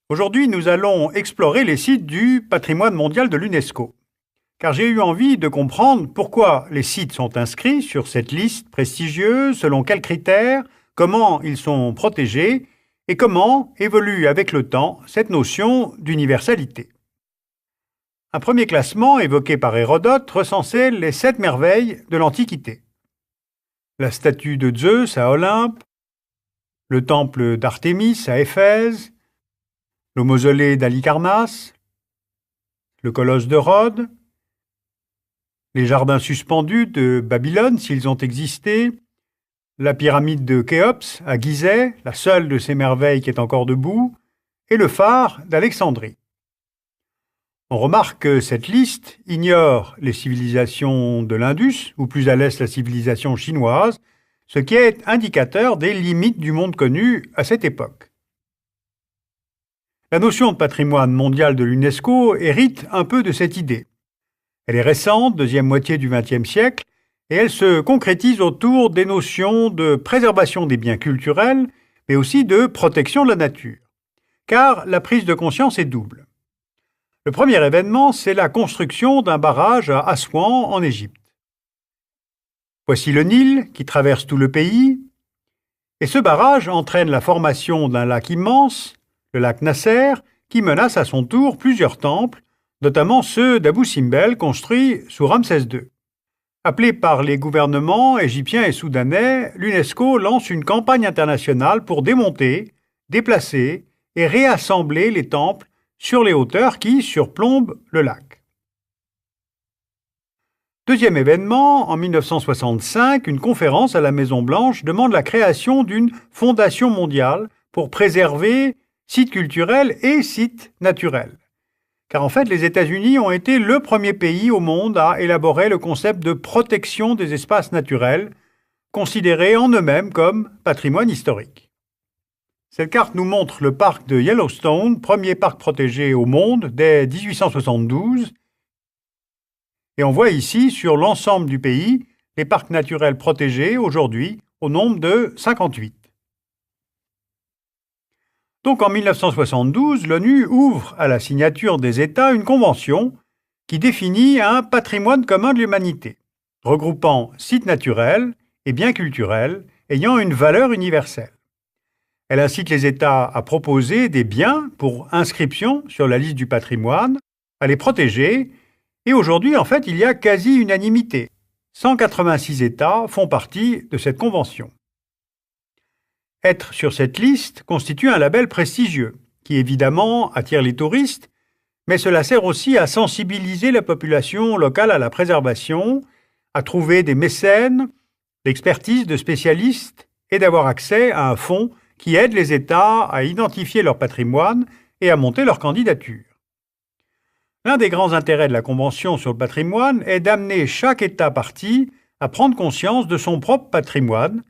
Aujourd'hui, nous allons explorer les sites du patrimoine mondial de l'UNESCO, car j'ai eu envie de comprendre pourquoi les sites sont inscrits sur cette liste prestigieuse, selon quels critères, comment ils sont protégés et comment évolue avec le temps cette notion d'universalité. Un premier classement évoqué par Hérodote recensait les 7 merveilles de l'Antiquité. La statue de Zeus à Olympe, le temple d'Artémis à Éphèse, le mausolée d'Halicarnasse, le colosse de Rhodes, les jardins suspendus de Babylone s'ils ont existé, la pyramide de Khéops à Gizeh, la seule de ces merveilles qui est encore debout, et le phare d'Alexandrie. On remarque que cette liste ignore les civilisations de l'Indus, ou plus à l'est la civilisation chinoise, ce qui est indicateur des limites du monde connu à cette époque. La notion de patrimoine mondial de l'UNESCO hérite un peu de cette idée. Elle est récente, deuxième moitié du XXe siècle, et elle se concrétise autour des notions de préservation des biens culturels, mais aussi de protection de la nature. Car la prise de conscience est double. Le premier événement, c'est la construction d'un barrage à Assouan, en Égypte. Voici le Nil, qui traverse tout le pays, et ce barrage entraîne la formation d'un lac immense, le lac Nasser, qui menace à son tour plusieurs temples, notamment ceux d'Abou Simbel, construits sous Ramsès II. Appelé par les gouvernements égyptiens et soudanais, l'UNESCO lance une campagne internationale pour démonter, déplacer et réassembler les temples sur les hauteurs qui surplombent le lac. Deuxième événement, en 1965, une conférence à la Maison-Blanche demande la création d'une fondation mondiale pour préserver sites culturels et sites naturels. Car en fait, les États-Unis ont été le premier pays au monde à élaborer le concept de protection des espaces naturels, considérés en eux-mêmes comme patrimoine historique. Cette carte nous montre le parc de Yellowstone, premier parc protégé au monde dès 1872. Et on voit ici, sur l'ensemble du pays, les parcs naturels protégés aujourd'hui au nombre de 58. Donc en 1972, l'ONU ouvre à la signature des États une convention qui définit un patrimoine commun de l'humanité, regroupant sites naturels et biens culturels ayant une valeur universelle. Elle incite les États à proposer des biens pour inscription sur la liste du patrimoine, à les protéger, et aujourd'hui, en fait, il y a quasi unanimité. 186 États font partie de cette convention. Être sur cette liste constitue un label prestigieux, qui évidemment attire les touristes, mais cela sert aussi à sensibiliser la population locale à la préservation, à trouver des mécènes, l'expertise de spécialistes et d'avoir accès à un fonds qui aide les États à identifier leur patrimoine et à monter leur candidature. L'un des grands intérêts de la Convention sur le patrimoine est d'amener chaque État partie à prendre conscience de son propre patrimoine,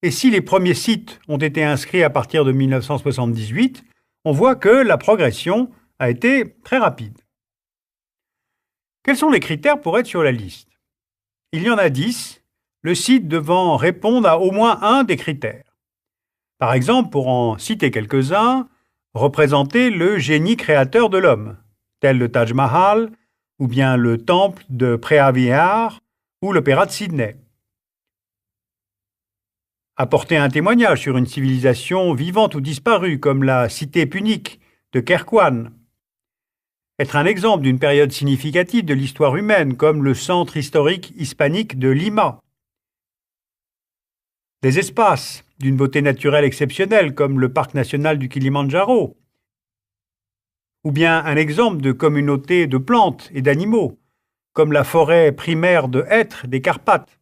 et si les premiers sites ont été inscrits à partir de 1978, on voit que la progression a été très rapide. Quels sont les critères pour être sur la liste? Il y en a 10, le site devant répondre à au moins un des critères. Par exemple, pour en citer quelques-uns, représenter le génie créateur de l'homme, tel le Taj Mahal, ou bien le temple de Preah-Vihear, ou l'opéra de Sydney. Apporter un témoignage sur une civilisation vivante ou disparue, comme la cité punique de Kherkwan. Être un exemple d'une période significative de l'histoire humaine, comme le centre historique hispanique de Lima. Des espaces d'une beauté naturelle exceptionnelle, comme le parc national du Kilimandjaro. Ou bien un exemple de communauté de plantes et d'animaux, comme la forêt primaire de hêtres des Carpates,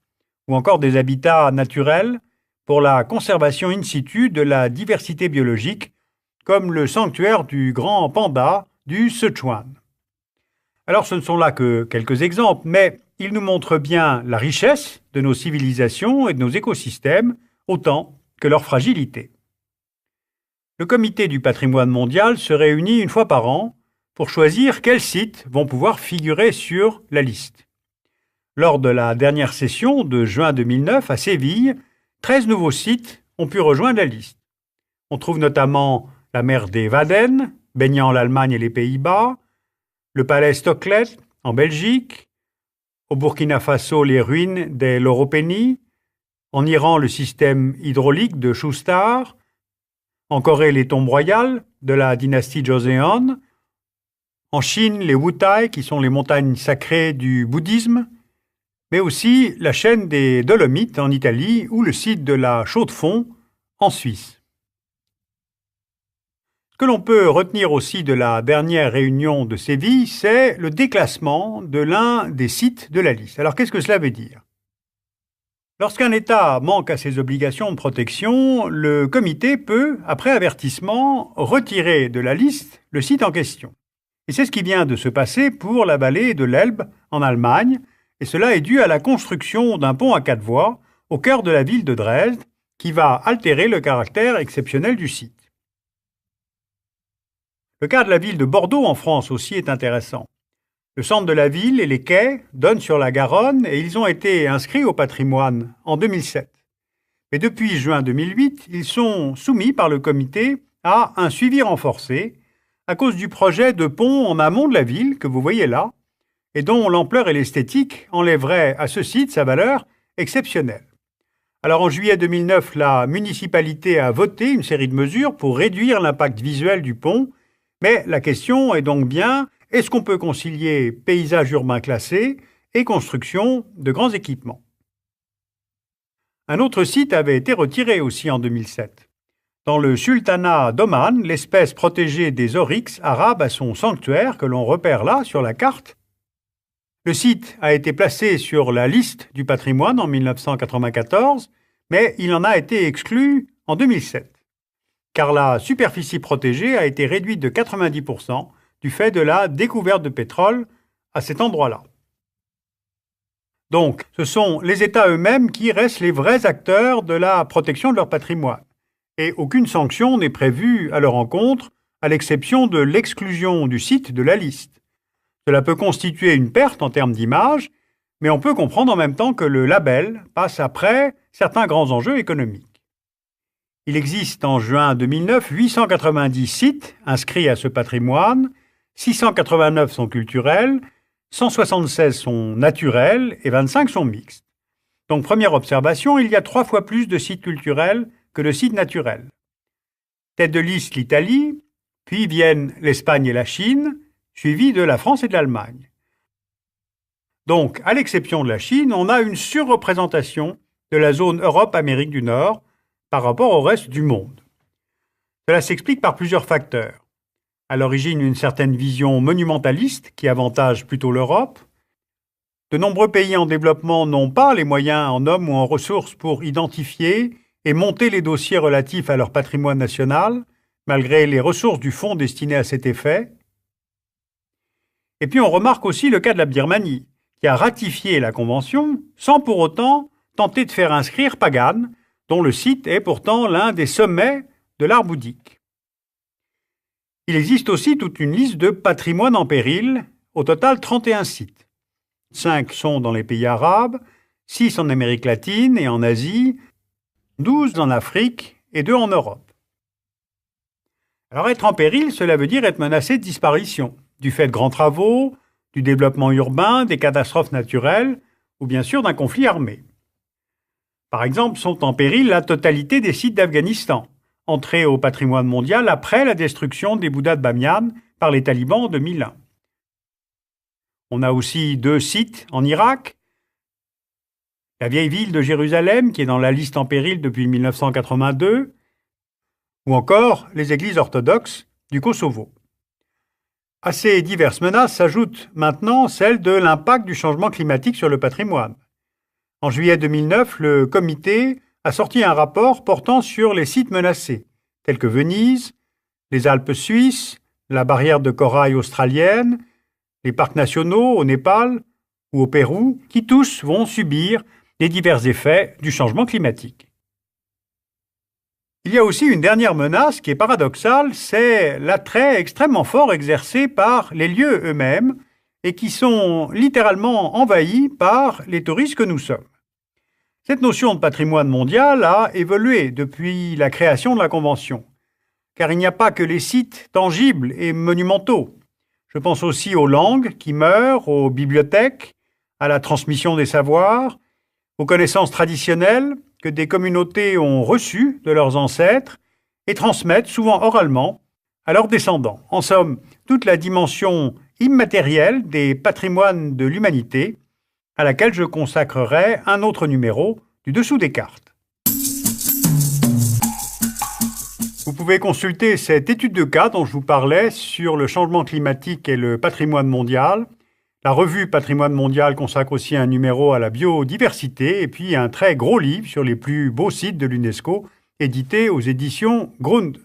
ou encore des habitats naturels pour la conservation in situ de la diversité biologique, comme le sanctuaire du grand panda du Sichuan. Alors ce ne sont là que quelques exemples, mais ils nous montrent bien la richesse de nos civilisations et de nos écosystèmes, autant que leur fragilité. Le comité du patrimoine mondial se réunit une fois par an pour choisir quels sites vont pouvoir figurer sur la liste. Lors de la dernière session de juin 2009 à Séville, 13 nouveaux sites ont pu rejoindre la liste. On trouve notamment la mer des Wadden, baignant l'Allemagne et les Pays-Bas, le palais Stocklet en Belgique, au Burkina Faso les ruines des Loropéni, en Iran le système hydraulique de Shustar, en Corée les tombes royales de la dynastie Joseon, en Chine les Wutai qui sont les montagnes sacrées du bouddhisme, mais aussi la chaîne des Dolomites en Italie ou le site de la Chaux-de-Fonds en Suisse. Ce que l'on peut retenir aussi de la dernière réunion de Séville, c'est le déclassement de l'un des sites de la liste. Alors qu'est-ce que cela veut dire ? Lorsqu'un État manque à ses obligations de protection, le comité peut, après avertissement, retirer de la liste le site en question. Et c'est ce qui vient de se passer pour la vallée de l'Elbe en Allemagne, et cela est dû à la construction d'un pont à 4 voies au cœur de la ville de Dresde, qui va altérer le caractère exceptionnel du site. Le cas de la ville de Bordeaux en France aussi est intéressant. Le centre de la ville et les quais donnent sur la Garonne et ils ont été inscrits au patrimoine en 2007. Mais depuis juin 2008, ils sont soumis par le comité à un suivi renforcé à cause du projet de pont en amont de la ville que vous voyez là et dont l'ampleur et l'esthétique enlèveraient à ce site sa valeur exceptionnelle. Alors en juillet 2009, la municipalité a voté une série de mesures pour réduire l'impact visuel du pont, mais la question est donc bien: est-ce qu'on peut concilier paysage urbain classé et construction de grands équipements? Un autre site avait été retiré aussi en 2007. Dans le sultanat d'Oman, l'espèce protégée des oryx arabes a son sanctuaire que l'on repère là sur la carte. Le site a été placé sur la liste du patrimoine en 1994, mais il en a été exclu en 2007, car la superficie protégée a été réduite de 90% du fait de la découverte de pétrole à cet endroit-là. Donc, ce sont les États eux-mêmes qui restent les vrais acteurs de la protection de leur patrimoine, et aucune sanction n'est prévue à leur encontre, à l'exception de l'exclusion du site de la liste. Cela peut constituer une perte en termes d'image, mais on peut comprendre en même temps que le label passe après certains grands enjeux économiques. Il existe en juin 2009 890 sites inscrits à ce patrimoine, 689 sont culturels, 176 sont naturels et 25 sont mixtes. Donc première observation, il y a 3 fois plus de sites culturels que de sites naturels. Tête de liste l'Italie, puis viennent l'Espagne et la Chine, suivi de la France et de l'Allemagne. Donc, à l'exception de la Chine, on a une surreprésentation de la zone Europe-Amérique du Nord par rapport au reste du monde. Cela s'explique par plusieurs facteurs. À l'origine, une certaine vision monumentaliste qui avantage plutôt l'Europe. De nombreux pays en développement n'ont pas les moyens en hommes ou en ressources pour identifier et monter les dossiers relatifs à leur patrimoine national, malgré les ressources du fonds destiné à cet effet. Et puis on remarque aussi le cas de la Birmanie, qui a ratifié la Convention sans pour autant tenter de faire inscrire Pagan, dont le site est pourtant l'un des sommets de l'art bouddhique. Il existe aussi toute une liste de patrimoines en péril, au total 31 sites. 5 sont dans les pays arabes, 6 en Amérique latine et en Asie, 12 en Afrique et 2 en Europe. Alors être en péril, cela veut dire être menacé de disparition, du fait de grands travaux, du développement urbain, des catastrophes naturelles ou bien sûr d'un conflit armé. Par exemple, sont en péril la totalité des sites d'Afghanistan, entrés au patrimoine mondial après la destruction des Bouddhas de Bamiyan par les talibans en 2001. On a aussi 2 sites en Irak, la vieille ville de Jérusalem qui est dans la liste en péril depuis 1982, ou encore les églises orthodoxes du Kosovo. À ces diverses menaces s'ajoute maintenant celle de l'impact du changement climatique sur le patrimoine. En juillet 2009, le comité a sorti un rapport portant sur les sites menacés, tels que Venise, les Alpes suisses, la barrière de corail australienne, les parcs nationaux au Népal ou au Pérou, qui tous vont subir les divers effets du changement climatique. Il y a aussi une dernière menace qui est paradoxale, c'est l'attrait extrêmement fort exercé par les lieux eux-mêmes et qui sont littéralement envahis par les touristes que nous sommes. Cette notion de patrimoine mondial a évolué depuis la création de la Convention. car il n'y a pas que les sites tangibles et monumentaux. Je pense aussi aux langues qui meurent, aux bibliothèques, à la transmission des savoirs, aux connaissances traditionnelles que des communautés ont reçues de leurs ancêtres et transmettent souvent oralement à leurs descendants. En somme, toute la dimension immatérielle des patrimoines de l'humanité, à laquelle je consacrerai un autre numéro du dessous des cartes. Vous pouvez consulter cette étude de cas dont je vous parlais sur le changement climatique et le patrimoine mondial. La revue Patrimoine mondial consacre aussi un numéro à la biodiversité et puis un très gros livre sur les plus beaux sites de l'UNESCO, édité aux éditions Grund.